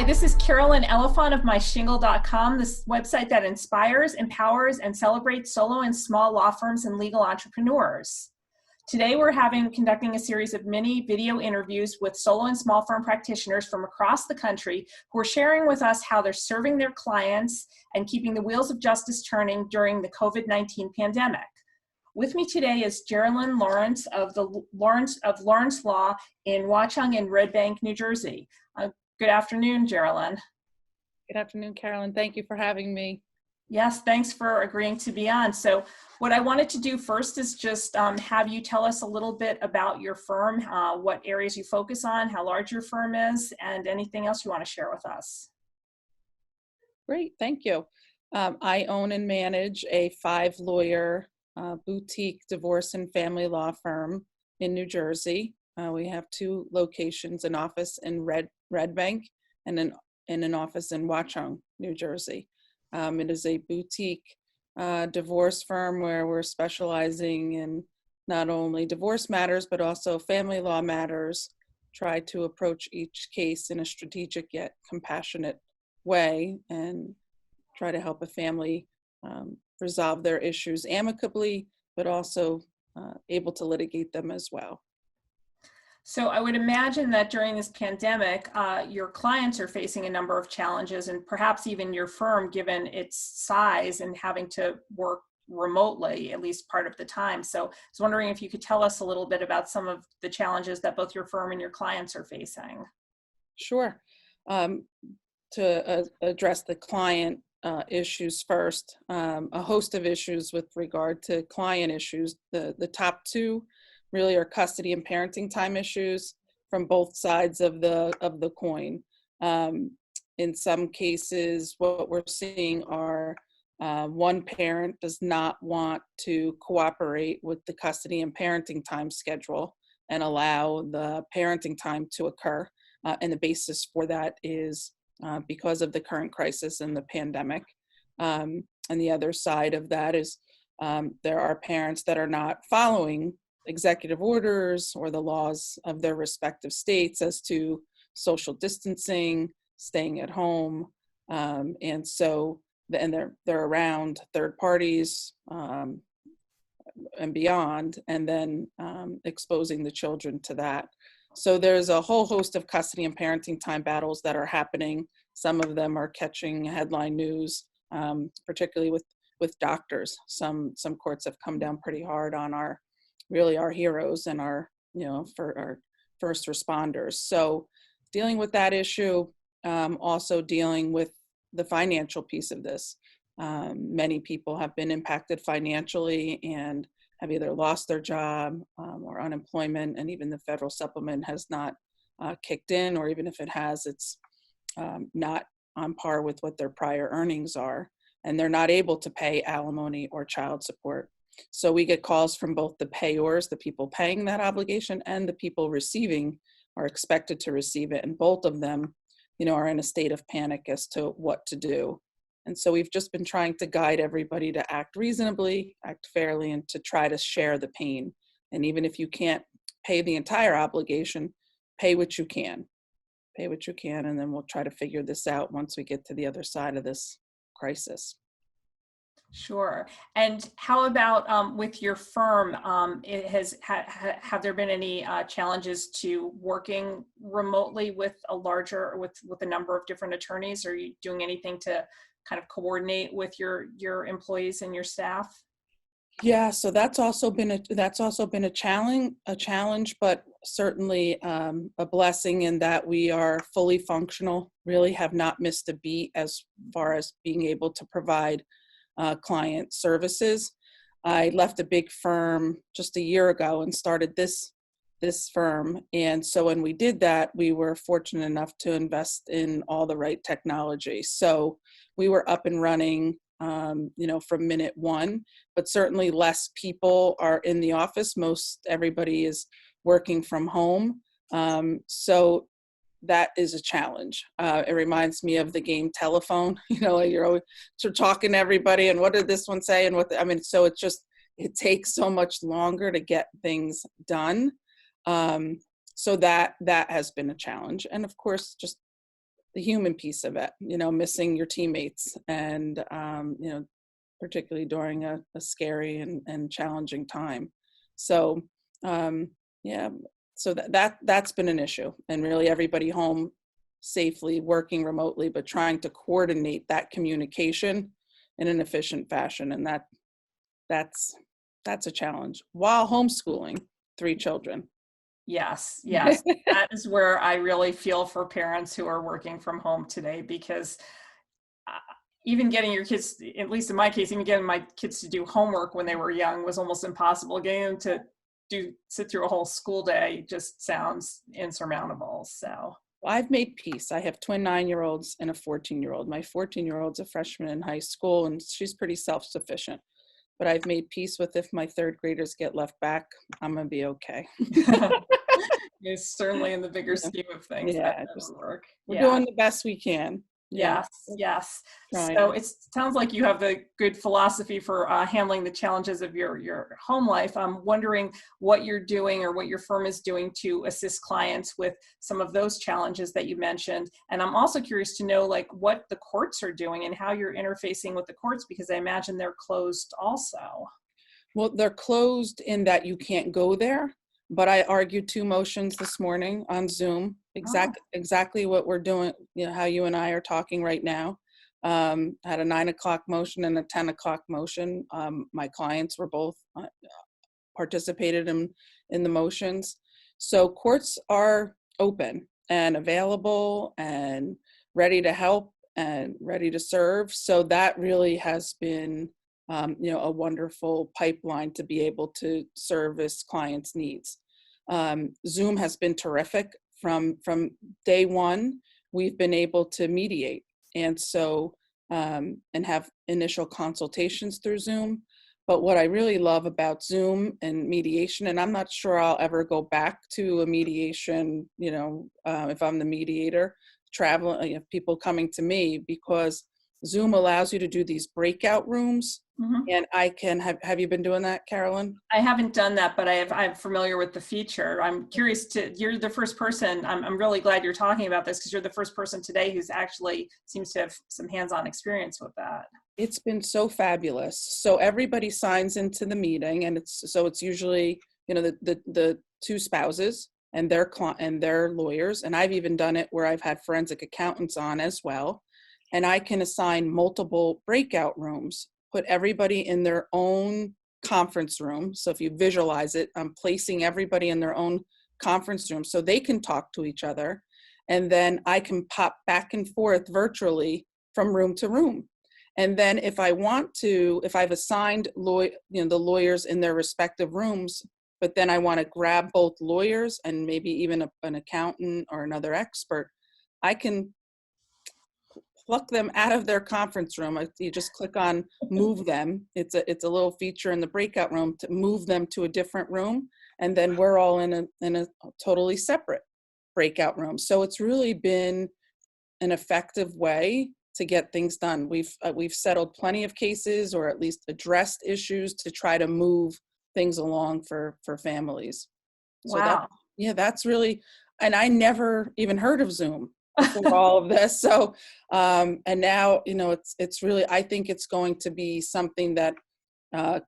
this is Carolyn Elefant of MyShingle.com, this website that inspires, empowers, and celebrates solo and small law firms and legal entrepreneurs. Today we're conducting a series of mini video interviews with solo and small firm practitioners from across the country who are sharing with us how they're serving their clients and keeping the wheels of justice turning during the COVID-19 pandemic. With me today is Jeralyn Lawrence of Lawrence Law in Watchung and Red Bank, New Jersey. Good afternoon, Jeralyn. Good afternoon, Carolyn. Thank you for having me. Yes, thanks for agreeing to be on. So what I wanted to do first is just have you tell us a little bit about your firm, what areas you focus on, how large your firm is, and anything else you want to share with us. Great, thank you. I own and manage a 5-lawyer boutique divorce and family law firm in New Jersey. We have 2 locations, an office in Red Bank and an office in Watchung, New Jersey. It is a boutique divorce firm where we're specializing in not only divorce matters, but also family law matters, try to approach each case in a strategic yet compassionate way and try to help a family resolve their issues amicably, but also able to litigate them as well. So I would imagine that during this pandemic, your clients are facing a number of challenges, and perhaps even your firm, given its size and having to work remotely at least part of the time. So I was wondering if you could tell us a little bit about some of the challenges that both your firm and your clients are facing. Sure. To address the client issues first, a host of issues with regard to client issues. The top 2 really are custody and parenting time issues from both sides of the coin. In some cases, what we're seeing are one parent does not want to cooperate with the custody and parenting time schedule and allow the parenting time to occur. And the basis for that is because of the current crisis and the pandemic. And the other side of that is there are parents that are not following executive orders or the laws of their respective states as to social distancing, staying at home, and they're around third parties and beyond, and then exposing the children to that. So there's a whole host of custody and parenting time battles that are happening. Some of them are catching headline news, particularly with doctors. Some courts have come down pretty hard on our heroes and our first responders. So dealing with that issue, also dealing with the financial piece of this. Many people have been impacted financially and have either lost their job or unemployment, and even the federal supplement has not kicked in, or even if it has, it's not on par with what their prior earnings are, and they're not able to pay alimony or child support. So we get calls from both the payors, the people paying that obligation, and the people receiving are expected to receive it. And both of them, are in a state of panic as to what to do. And so we've just been trying to guide everybody to act reasonably, act fairly, and to try to share the pain. And even if you can't pay the entire obligation, pay what you can. Pay what you can, and then we'll try to figure this out once we get to the other side of this crisis. Sure. And how about with your firm? Have there been any challenges to working remotely with a number of different attorneys? Are you doing anything to kind of coordinate with your employees and your staff? Yeah, so that's also been a challenge, but certainly a blessing in that we are fully functional. Really have not missed a beat as far as being able to provide client services. I left a big firm just a year ago and started this firm. And so when we did that, we were fortunate enough to invest in all the right technology. So we were up and running, from minute one, but certainly less people are in the office. Most everybody is working from home. So that is a challenge. It reminds me of the game telephone. You're always talking to everybody, and what did this one say? And so it takes so much longer to get things done. So that has been a challenge. And of course, just the human piece of it, missing your teammates and, particularly during a scary and challenging time. So, yeah, so that's been an issue, and really everybody home safely, working remotely, but trying to coordinate that communication in an efficient fashion. And that's a challenge while homeschooling 3 children. Yes, yes. That is where I really feel for parents who are working from home today, because uh, even getting your kids, at least in my case, even getting my kids to do homework when they were young was almost impossible. Getting them to sit through a whole school day just sounds insurmountable. So I've made peace. I have twin 9-year-olds and a 14-year-old. My 14-year-old's a freshman in high school, and she's pretty self-sufficient. But I've made peace with, if my 3rd graders get left back, I'm going to be okay. it's certainly in the bigger scheme of things that doesn't work. We're doing the best we can. Yes, yes. Trying. So it sounds like you have the good philosophy for handling the challenges of your home life. I'm wondering what you're doing or what your firm is doing to assist clients with some of those challenges that you mentioned. And I'm also curious to know like what the courts are doing and how you're interfacing with the courts, because I imagine they're closed also. Well, they're closed in that you can't go there, but I argued 2 motions this morning on Zoom, exactly what we're doing, how you and I are talking right now. Had a 9 o'clock motion and a 10 o'clock motion. My clients were both participated in the motions. So courts are open and available and ready to help and ready to serve. So that really has been a wonderful pipeline to be able to service clients' needs. Zoom has been terrific. From day one, we've been able to mediate, and so and have initial consultations through Zoom. But what I really love about Zoom and mediation, and I'm not sure I'll ever go back to a mediation, if I'm the mediator, traveling, people coming to me, because Zoom allows you to do these breakout rooms. Mm-hmm. And I can have you been doing that, Carolyn? I haven't done that, but I'm familiar with the feature. I'm curious you're the first person, I'm really glad you're talking about this, because you're the first person today who's actually seems to have some hands-on experience with that. It's been so fabulous. So everybody signs into the meeting, and it's usually, the 2 spouses and their lawyers. And I've even done it where I've had forensic accountants on as well. And I can assign multiple breakout rooms, put everybody in their own conference room. So if you visualize it, I'm placing everybody in their own conference room so they can talk to each other. And then I can pop back and forth virtually from room to room. And then if I want to, if I've assigned the lawyers in their respective rooms, but then I want to grab both lawyers and maybe even an accountant or another expert, I can pluck them out of their conference room. You just click on move them. It's a little feature in the breakout room to move them to a different room, and then we're all in a totally separate breakout room. So it's really been an effective way to get things done. We've settled plenty of cases, or at least addressed issues to try to move things along for families. So wow. That's really, and I never even heard of Zoom before all of this. So, and now, it's really, I think it's going to be something that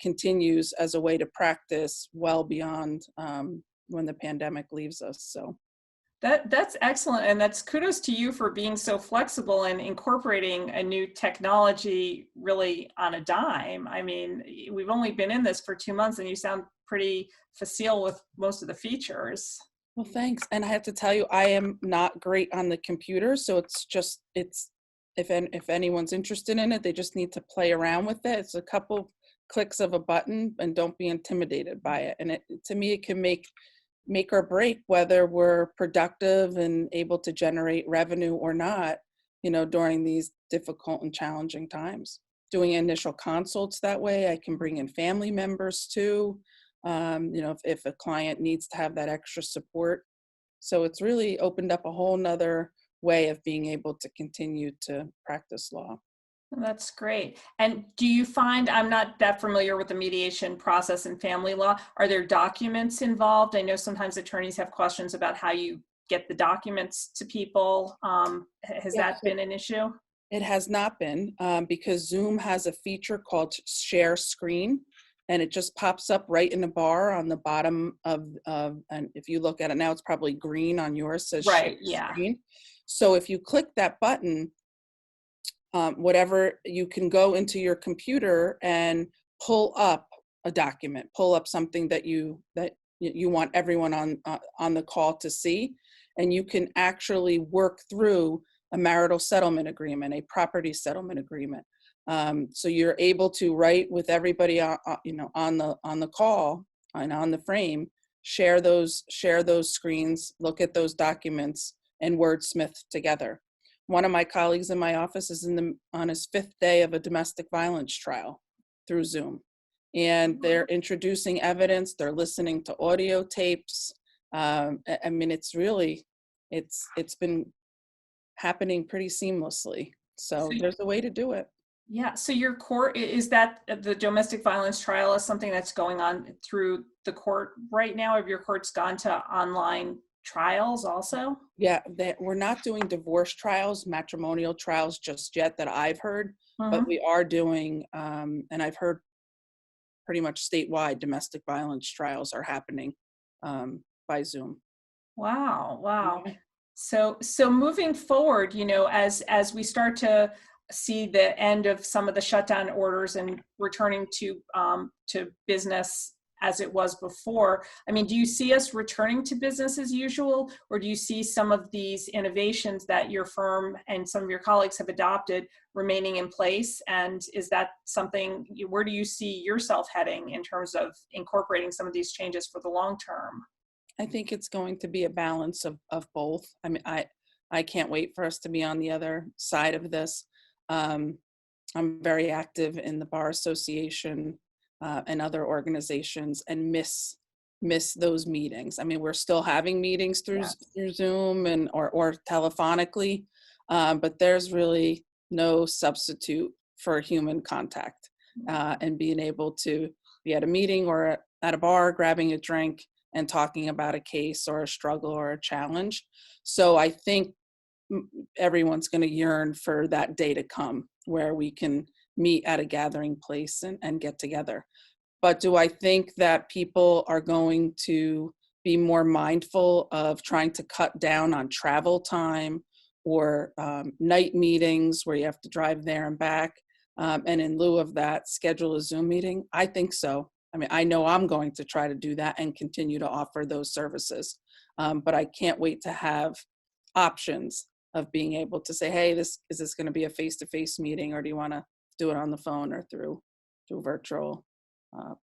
continues as a way to practice well beyond when the pandemic leaves us. So. That's excellent, and that's kudos to you for being so flexible and incorporating a new technology really on a dime. I mean, we've only been in this for 2 months, and you sound pretty facile with most of the features. Well, thanks. And I have to tell you, I am not great on the computer, so if anyone's interested in it, they just need to play around with it. It's a couple clicks of a button, and don't be intimidated by it. And to me, it can make or break whether we're productive and able to generate revenue or not, during these difficult and challenging times. Doing initial consults that way, I can bring in family members too, if a client needs to have that extra support. So it's really opened up a whole nother way of being able to continue to practice law. That's great. And do you find, I'm not that familiar with the mediation process in family law, are there documents involved? I know sometimes attorneys have questions about how you get the documents to people? Has Yeah, that been an issue? it has not been, because Zoom has a feature called share screen, and it just pops up right in the bar on the bottom and if you look at it now, it's probably green on yours, says share Right, yeah. screen. So if you click that button, whatever, you can go into your computer and pull up a document, pull up something that you want everyone on the call to see, and you can actually work through a marital settlement agreement, a property settlement agreement. So you're able to write with everybody on the call and on the frame, share those screens, look at those documents, and wordsmith together. One of my colleagues in my office is on his 5th day of a domestic violence trial through Zoom. And they're introducing evidence, they're listening to audio tapes. I mean, it's been happening pretty seamlessly. So there's a way to do it. Yeah, so your court, is that the domestic violence trial is something that's going on through the court right now? Have your courts gone to online trials also? Yeah, we're not doing divorce trials, matrimonial trials just yet that I've heard, but Mhm. we are doing, and I've heard pretty much statewide domestic violence trials are happening by Zoom. Wow, wow. Yeah. So moving forward, as we start to see the end of some of the shutdown orders and returning to business as it was before, I mean, do you see us returning to business as usual, or do you see some of these innovations that your firm and some of your colleagues have adopted remaining in place? And is that something, where do you see yourself heading in terms of incorporating some of these changes for the long term? I think it's going to be a balance of both. I mean, I can't wait for us to be on the other side of this. Um, I'm very active in the Bar Association and other organizations, and miss those meetings. I mean, we're still having meetings through Yeah. Zoom and or telephonically, but there's really no substitute for human contact and being able to be at a meeting or at a bar, grabbing a drink and talking about a case or a struggle or a challenge. So I think everyone's going to yearn for that day to come where we can meet at a gathering place and get together. But do I think that people are going to be more mindful of trying to cut down on travel time or night meetings where you have to drive there and back? And in lieu of that, schedule a Zoom meeting? I think so. I mean, I know I'm going to try to do that and continue to offer those services. But I can't wait to have options of being able to say, hey, is this going to be a face-to-face meeting, or do you want to do it on the phone or through virtual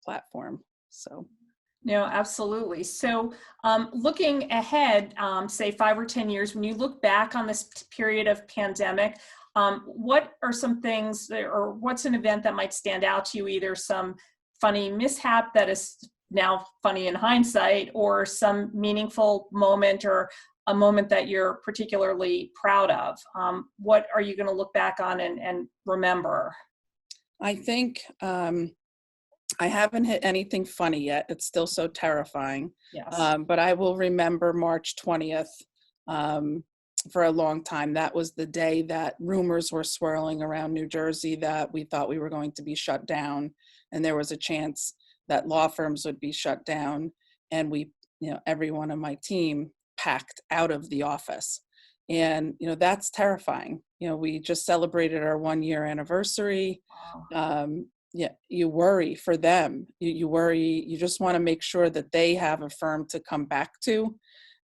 platform? So. No, absolutely. So, looking ahead, say 5 or 10 years, when you look back on this period of pandemic, what are some things, or what's an event that might stand out to you? Either some funny mishap that is now funny in hindsight, or some meaningful moment, or a moment that you're particularly proud of. What are you going to look back on and remember? I think I haven't hit anything funny yet. It's still so terrifying. Yes. But I will remember March 20th for a long time. That was the day that rumors were swirling around New Jersey that we thought we were going to be shut down, and there was a chance that law firms would be shut down. And everyone on my team packed out of the office. And, that's terrifying. We just celebrated our 1-year anniversary. Yeah, you worry for them. You worry, you just want to make sure that they have a firm to come back to.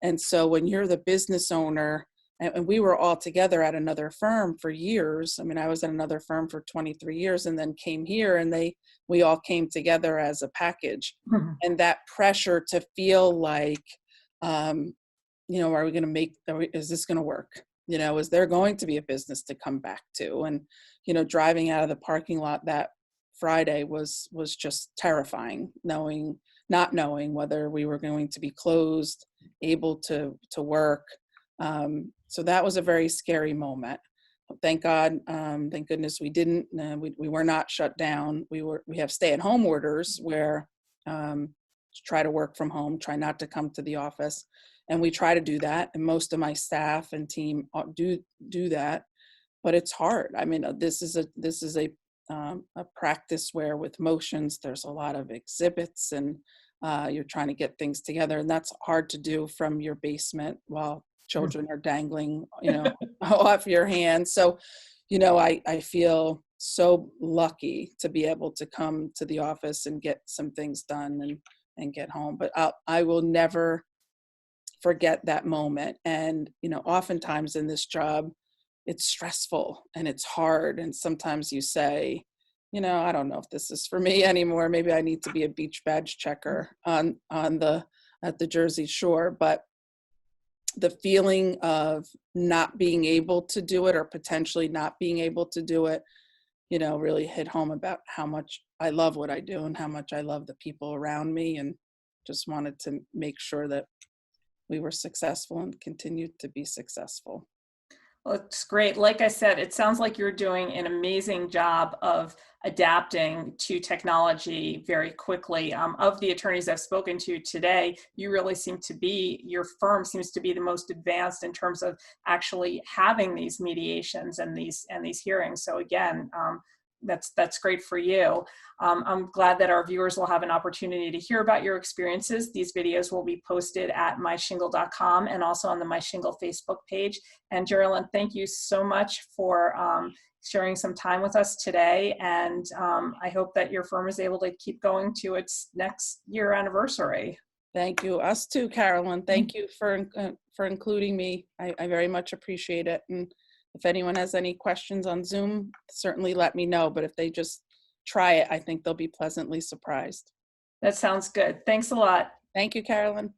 And so when you're the business owner, and we were all together at another firm for years. I mean, I was at another firm for 23 years and then came here, and we all came together as a package. And that pressure to feel like, are we going to is this going to work? Is there going to be a business to come back to? And, driving out of the parking lot that Friday was just terrifying, not knowing whether we were going to be closed, able to work. So that was a very scary moment. Thank God, thank goodness we didn't. We were not shut down. We have stay-at-home orders where try to work from home, try not to come to the office. And we try to do that. And most of my staff and team do that, but it's hard. I mean, this is a practice where with motions, there's a lot of exhibits and you're trying to get things together, and that's hard to do from your basement while children are dangling, off your hands. So, I feel so lucky to be able to come to the office and get some things done and get home. But I will never forget that moment. And, oftentimes in this job, it's stressful and it's hard. And sometimes you say, I don't know if this is for me anymore. Maybe I need to be a beach badge checker at the Jersey Shore. But the feeling of not being able to do it or potentially not being able to do it, really hit home about how much I love what I do and how much I love the people around me, and just wanted to make sure that we were successful and continued to be successful. Well, it's great. Like I said, it sounds like you're doing an amazing job of adapting to technology very quickly. Of the attorneys I've spoken to today, your firm seems to be the most advanced in terms of actually having these mediations and these hearings. So again, that's great for you. I'm glad that our viewers will have an opportunity to hear about your experiences. These videos will be posted at MyShingle.com and also on the MyShingle Facebook page. And Jeralyn, thank you so much for sharing some time with us today. And I hope that your firm is able to keep going to its next year anniversary. Thank you. Us too, Carolyn. Thank you for including me. I very much appreciate it. And if anyone has any questions on Zoom, certainly let me know. But if they just try it, I think they'll be pleasantly surprised. That sounds good. Thanks a lot. Thank you, Carolyn.